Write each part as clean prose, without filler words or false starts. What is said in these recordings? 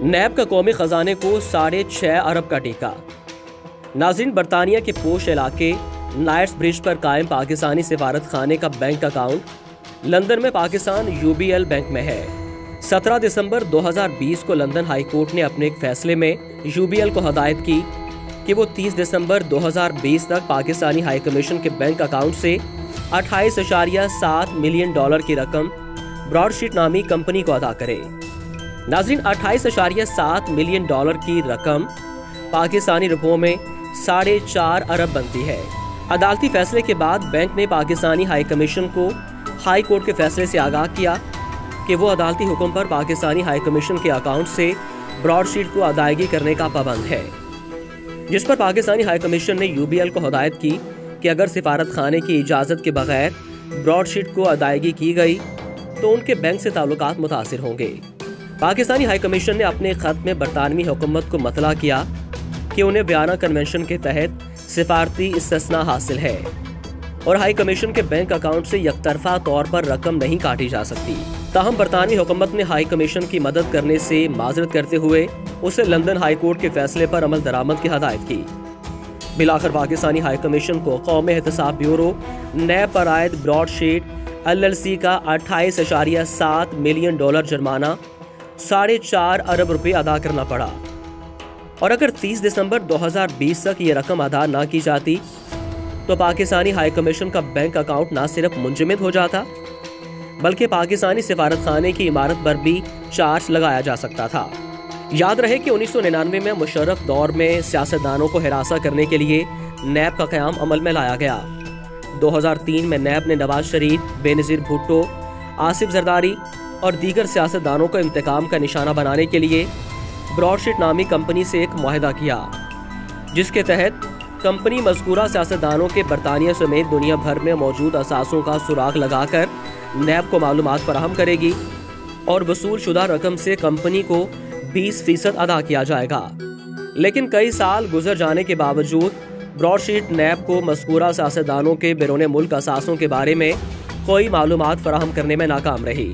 नैब का कौमी खजाने को 6.5 अरब का टीका। नाज़रीन, बरतानिया के पोश इलाके नाइट्स ब्रिज पर कायम पाकिस्तानी सिफारत खाने का बैंक अकाउंट लंदन में पाकिस्तान UBL बैंक में है। 17 दिसंबर 2020 को लंदन हाई कोर्ट ने अपने एक फैसले में UBL को हदायत की कि वो 30 दिसंबर 2020 तक पाकिस्तानी हाई कमीशन के बैंक अकाउंट से 28.7 मिलियन डॉलर की रकम ब्रॉडशीट नामी कंपनी को अदा करे। नाज़रीन, 28.7 मिलियन डॉलर की रकम पाकिस्तानी रुपयों में 4.5 अरब बनती है। अदालती फैसले के बाद बैंक ने पाकिस्तानी हाई कमीशन को हाई कोर्ट के फैसले से आगाह किया कि वो अदालती हुक्म पर पाकिस्तानी हाई कमीशन के अकाउंट से ब्रॉडशीट को अदायगी करने का पाबंद है, जिस पर पाकिस्तानी हाई कमीशन ने UBL को हदायत की कि अगर सिफारत खाने की इजाज़त के बगैर ब्रॉडशीट को अदायगी की गई तो उनके बैंक से ताल्लुकात मुतासिर होंगे। पाकिस्तानी हाई कमीशन ने अपने खत में बरतानवी हुकूमत को मतला किया कि उन्हें वियना कन्वेंशन के तहत सिफारती इस्तिस्ना हासिल है और हाई कमीशन के बैंक अकाउंट से यकतरफा तौर पर रकम नहीं काटी जा सकती। ताहम बरतानवी हुकूमत ने हाई कमीशन की मदद करने से माजरत करते हुए उसे लंदन हाई कोर्ट के फैसले पर अमल दरामद की हदायत की। बिलाखिर पाकिस्तानी हाई कमीशन को कौमी एहतसाब ब्यूरो नैब पर आयद ब्रॉडशीट LLC का 28.7 मिलियन डॉलर जुर्माना 4.5 अरब रुपए अदा करना पड़ा और अगर 30 दिसंबर 2020 तक ये रकम अदा ना की जाती तो पाकिस्तानी हाई कमीशन का बैंक अकाउंट न सिर्फ मुंजमद हो जाता बल्कि पाकिस्तानी सिफारत खाने की इमारत पर भी चार्ज लगाया जा सकता था। याद रहे कि 1999 में मुशर्रफ दौर में सियासतदानों को हिरासा करने के लिए नैब का क़याम अमल में लाया गया। 2003 में नैब ने नवाज शरीफ, बेनज़ीर भुट्टो, आसिफ जरदारी और दीगर सियासतदानों को इंतकाम का निशाना बनाने के लिए ब्रॉडशीट नामी कंपनी से एक मुआहदा किया, जिसके तहत कंपनी मज़कूरा सियासतदानों के बरतानिया समेत दुनिया भर में मौजूद असासों का सुराग लगाकर नैब को मालूमात फराहम करेगी और वसूल शुदा रकम से कंपनी को 20% अदा किया जाएगा। लेकिन कई साल गुजर जाने के बावजूद ब्रॉडशीट नैब को मज़कूरा सियासतदानों के बैरून मुल्क असासों के बारे में कोई मालूमात फराहम करने में नाकाम रही,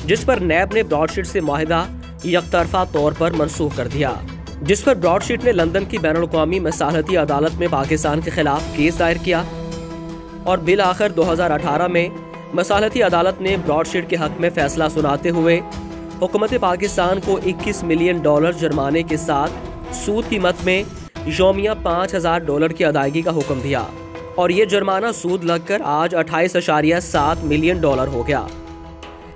जिस पर नैब ने ब्रॉडशीट से मुआहदा यकतरफा तौर पर मनसूख कर दिया, जिस पर ब्रॉडशीट ने लंदन की बैनुल-अक़वामी मसालहती अदालत में पाकिस्तान के खिलाफ केस दायर किया और बिल आखिर 2018 में मसालहती अदालत ने ब्रॉडशीट के हक में फैसला सुनाते हुए हुकूमत पाकिस्तान को 21 मिलियन डॉलर जुर्माने के साथ सूद कीमत में यौमिया $5,000 की अदायगी का हुक्म दिया और ये जुर्माना सूद लगकर आज 28.7 मिलियन डॉलर हो गया।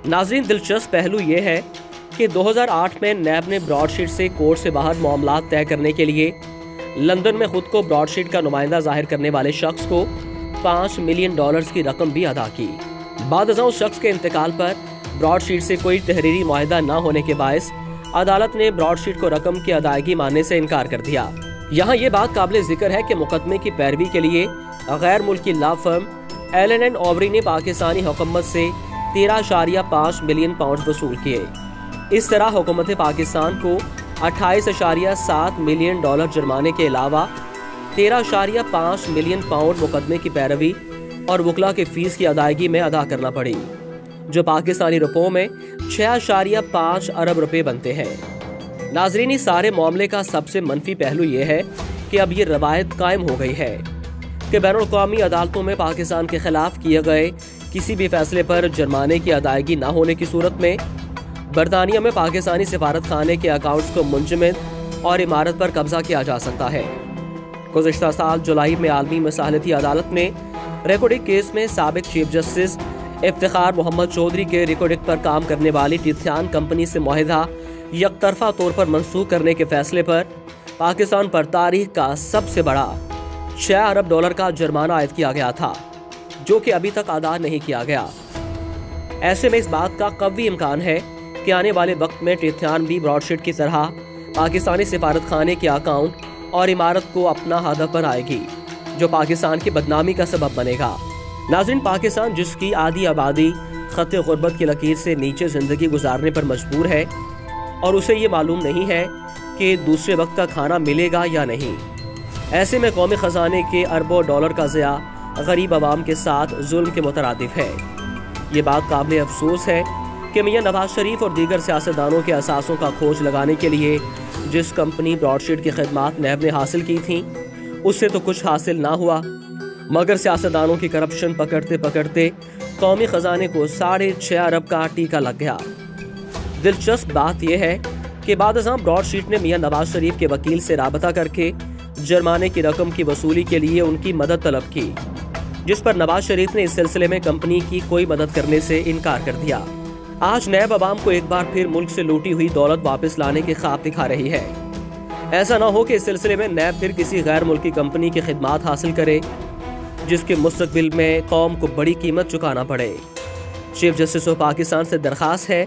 नाज़रीन, दिलचस्प पहलू ये है कि 2008 में नैब ने ब्रॉडशीट से कोर्ट से बाहर मामलात तय करने के लिए लंदन में खुद को ब्रॉडशीट का नुमाइंदा जाहिर करने वाले शख्स को $5 मिलियन की रकम भी अदा की। बाद उस शख्स के इंतकाल पर ब्रॉडशीट से कोई तहरीरी मुआहदा न होने के बायस अदालत ने ब्रॉडशीट को रकम की अदायगी मानने से इनकार कर दिया। यहाँ ये बात काबिल जिक्र है कि मुकदमे की पैरवी के लिए गैर मुल्की law firm Allen and Overy ने पाकिस्तानी हुकूमत से 13.5 मिलियन पाउंड वसूल किए। इस तरह हुकूमत पाकिस्तान को 28.7 मिलियन डॉलर जुर्माने के अलावा 13.5 मिलियन पाउंड मुकदमे की पैरवी और वकला की फीस की अदायगी में अदा करना पड़ी, जो पाकिस्तानी रुपयों में 6.5 अरब रुपए बनते हैं। नाज़रीन, इस सारे मामले का सबसे मनफी पहलू ये है कि अब ये रवायत कायम हो गई है कि बैनुल-अक़वामी अदालतों में पाकिस्तान के खिलाफ किए गए किसी भी फैसले पर जुर्माने की अदायगी न होने की सूरत में बरतानिया में पाकिस्तानी सिफारत खाने के अकाउंट्स को मुंजमद और इमारत पर कब्जा किया जा सकता है। गुज़िश्ता साल जुलाई में आलमी मसालहती अदालत ने रिकॉर्डिंग केस में साबिक चीफ जस्टिस इफ्तिखार मोहम्मद चौधरी के रिकॉर्डिंग पर काम करने वाली टिथान कंपनी से मुआहदा यकतरफा तौर पर मनसूख करने के फैसले पर पाकिस्तान पर तारीख का सबसे बड़ा $6 अरब का जुर्माना आयद किया गया था, जो कि अभी तक अदा नहीं किया गया। ऐसे में इस बात का कवी इम्कान है कि आने वाले वक्त में टिथान भी ब्रॉडशीट की तरह पाकिस्तानी सिफारत खाने के अकाउंट और इमारत को अपना हदफ बनाएगी, जो पाकिस्तान की बदनामी का सबब बनेगा। नाज़रीन, पाकिस्तान जिसकी आधी आबादी खत गुर्बत की लकीर से नीचे ज़िंदगी गुजारने पर मजबूर है और उसे ये मालूम नहीं है कि दूसरे वक्त का खाना मिलेगा या नहीं, ऐसे में कौमी ख़जाने के अरबों डॉलर का ज़िया गरीब आवाम के साथ जुल्म के मुतरादिफ है। ये बात काबिल अफसोस है कि मियां नवाज शरीफ और दीगर सियासतदानों के असासों का खोज लगाने के लिए जिस कंपनी ब्रॉडशीट की खिदमात नैब ने हासिल की थी उससे तो कुछ हासिल ना हुआ, मगर सियासतदानों की करप्शन पकड़ते पकड़ते कौमी खजाने को 6.5 अरब का टीका लग गया। दिलचस्प बात यह है कि बाद-ए-ज़ां ब्रॉडशीट ने मियां नवाज शरीफ के वकील से राबता करके जुर्माने की रकम की वसूली के लिए उनकी मदद तलब की, जिस पर नवाज शरीफ ने इस सिलसिले में कंपनी की कोई मदद करने से इनकार कर दिया। आज नैब अवाम को एक बार फिर मुल्क से लूटी हुई दौलत वापस लाने के ख्वाब दिखा रही है। ऐसा ना हो कि इस सिलसिले में नैब फिर किसी गैर मुल्की कंपनी की खिदमात हासिल करे जिसके मुस्तकबिल में कौम को बड़ी कीमत चुकाना पड़े। चीफ जस्टिस ऑफ पाकिस्तान से दरख्वास्त है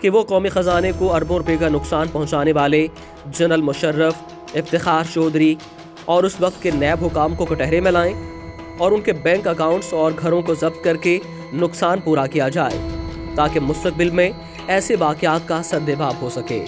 कि वो कौमी खजाने को अरबों रुपए का नुकसान पहुँचाने वाले जनरल मुशर्रफ, इफ्तिखार चौधरी और उस वक्त के नैब हुकाम को कटहरे में लाएं और उनके बैंक अकाउंट्स और घरों को जब्त करके नुकसान पूरा किया जाए ताकि मुस्तकबिल में ऐसे वाक़यात का सद्देबाब हो सके।